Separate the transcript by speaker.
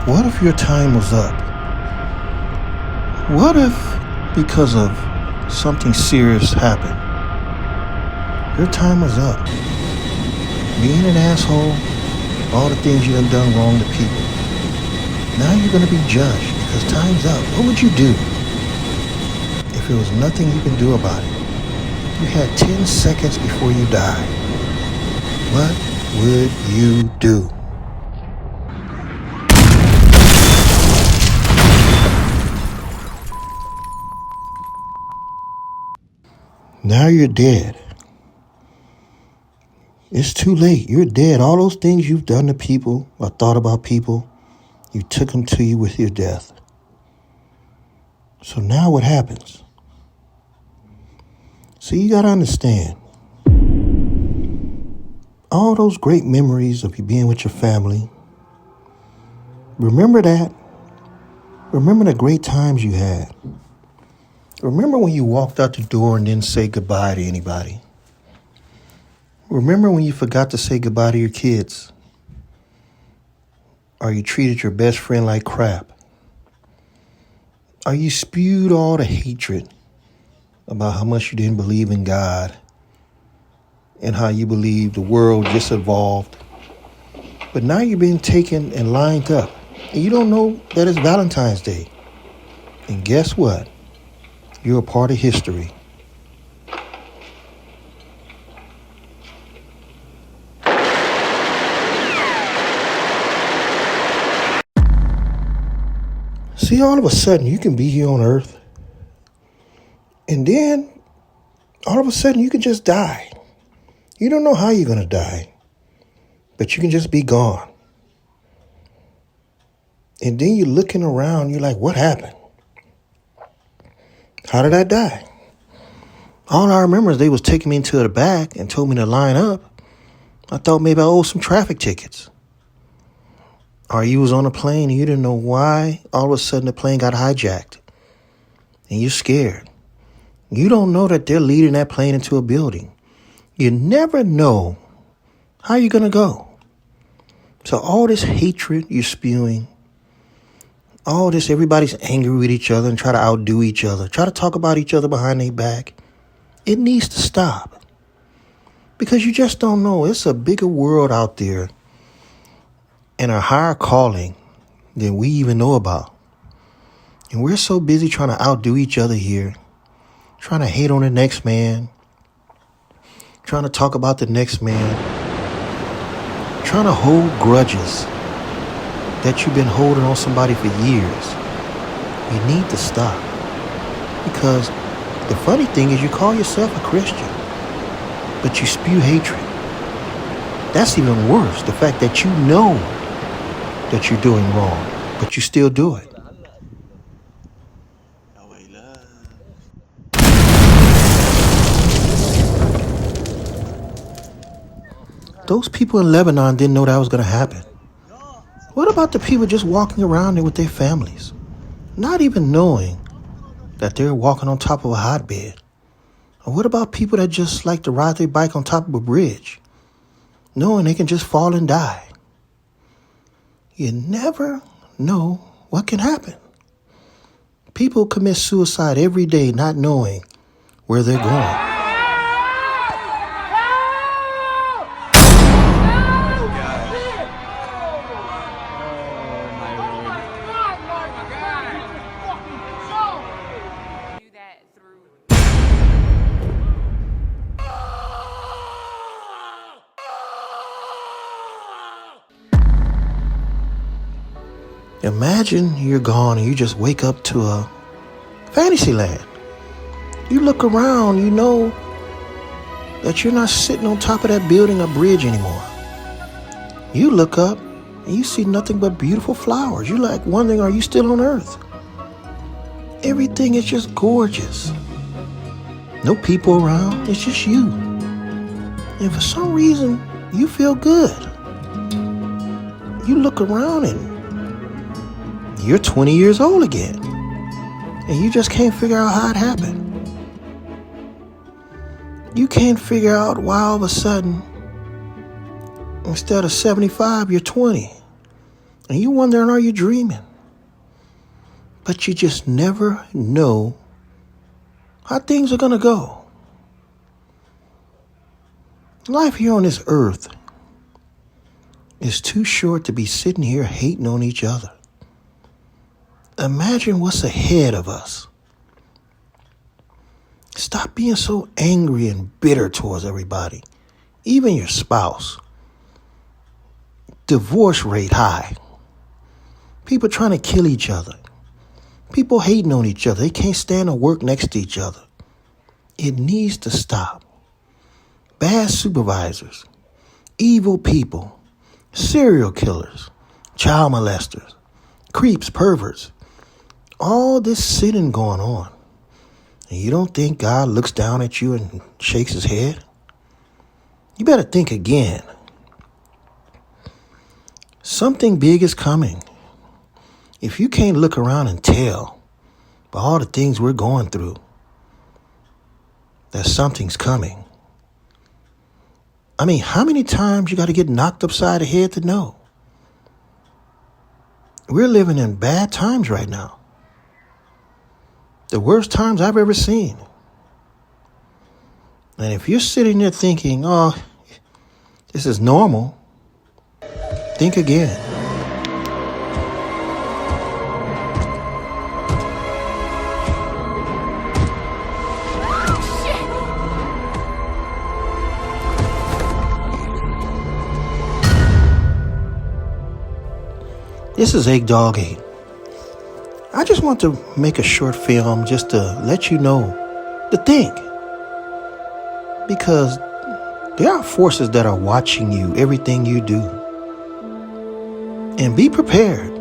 Speaker 1: What if your time was up? What if, because of something serious happened, your time was up? Being an asshole, all the things you done wrong to people. Now you're going to be judged because time's up. What would you do if there was nothing you can do about it? You had 10 seconds before you died. What would you do? Now you're dead. It's too late. You're dead. All those things you've done to people or thought about people, you took them to you with your death. So now what happens? So you got to understand, all those great memories of you being with your family, remember that. Remember the great times you had. Remember when you walked out the door and didn't say goodbye to anybody. Remember when you forgot to say goodbye to your kids. Or you treated your best friend like crap. Or you spewed all the hatred about how much you didn't believe in God and how you believe the world just evolved. But now you're being taken and lined up. And you don't know that it's Valentine's Day. And guess what? You're a part of history. See, all of a sudden, you can be here on Earth, and then, all of a sudden, you can just die. You don't know how you're going to die, but you can just be gone. And then you're looking around, you're like, what happened? How did I die? All I remember is they was taking me into the back and told me to line up. I thought maybe I owed some traffic tickets. Or you was on a plane and you didn't know why all of a sudden the plane got hijacked. And you're scared. You don't know that they're leading that plane into a building. You never know how you're going to go. So all this hatred you're spewing, all this, everybody's angry with each other and try to outdo each other, try to talk about each other behind their back. It needs to stop. Because you just don't know. It's a bigger world out there and a higher calling than we even know about. And we're so busy trying to outdo each other here, trying to hate on the next man, trying to talk about the next man, trying to hold grudges that you've been holding on somebody for years. You need to stop. Because the funny thing is you call yourself a Christian, but you spew hatred. That's even worse. The fact that you know that you're doing wrong, but you still do it. Those people in Lebanon didn't know that was going to happen. What about the people just walking around there with their families, not even knowing that they're walking on top of a hotbed? Or what about people that just like to ride their bike on top of a bridge, knowing they can just fall and die? You never know what can happen. People commit suicide every day not knowing where they're going. Imagine you're gone and you just wake up to a fantasy land. You look around, you know that you're not sitting on top of that building or bridge anymore. You look up and you see nothing but beautiful flowers. You're like wondering, are you still on Earth? Everything is just gorgeous. No people around, it's just you. And for some reason, you feel good. You look around and you're 20 years old again. And you just can't figure out how it happened. You can't figure out why all of a sudden, instead of 75, you're 20. And you're wondering, are you dreaming? But you just never know how things are going to go. Life here on this earth is too short to be sitting here hating on each other. Imagine what's ahead of us. Stop being so angry and bitter towards everybody, even your spouse. Divorce rate high. People trying to kill each other. People hating on each other. They can't stand to work next to each other. It needs to stop. Bad supervisors, evil people, serial killers, child molesters, creeps, perverts. All this sinning going on. And you don't think God looks down at you and shakes his head? You better think again. Something big is coming. If you can't look around and tell by all the things we're going through that something's coming. I mean, how many times you got to get knocked upside the head to know? We're living in bad times right now. The worst times I've ever seen. And if you're sitting there thinking, oh, this is normal, think again. This is Akdog 8. I just want to make a short film just to let you know to think. Because there are forces that are watching you, everything you do. And be prepared.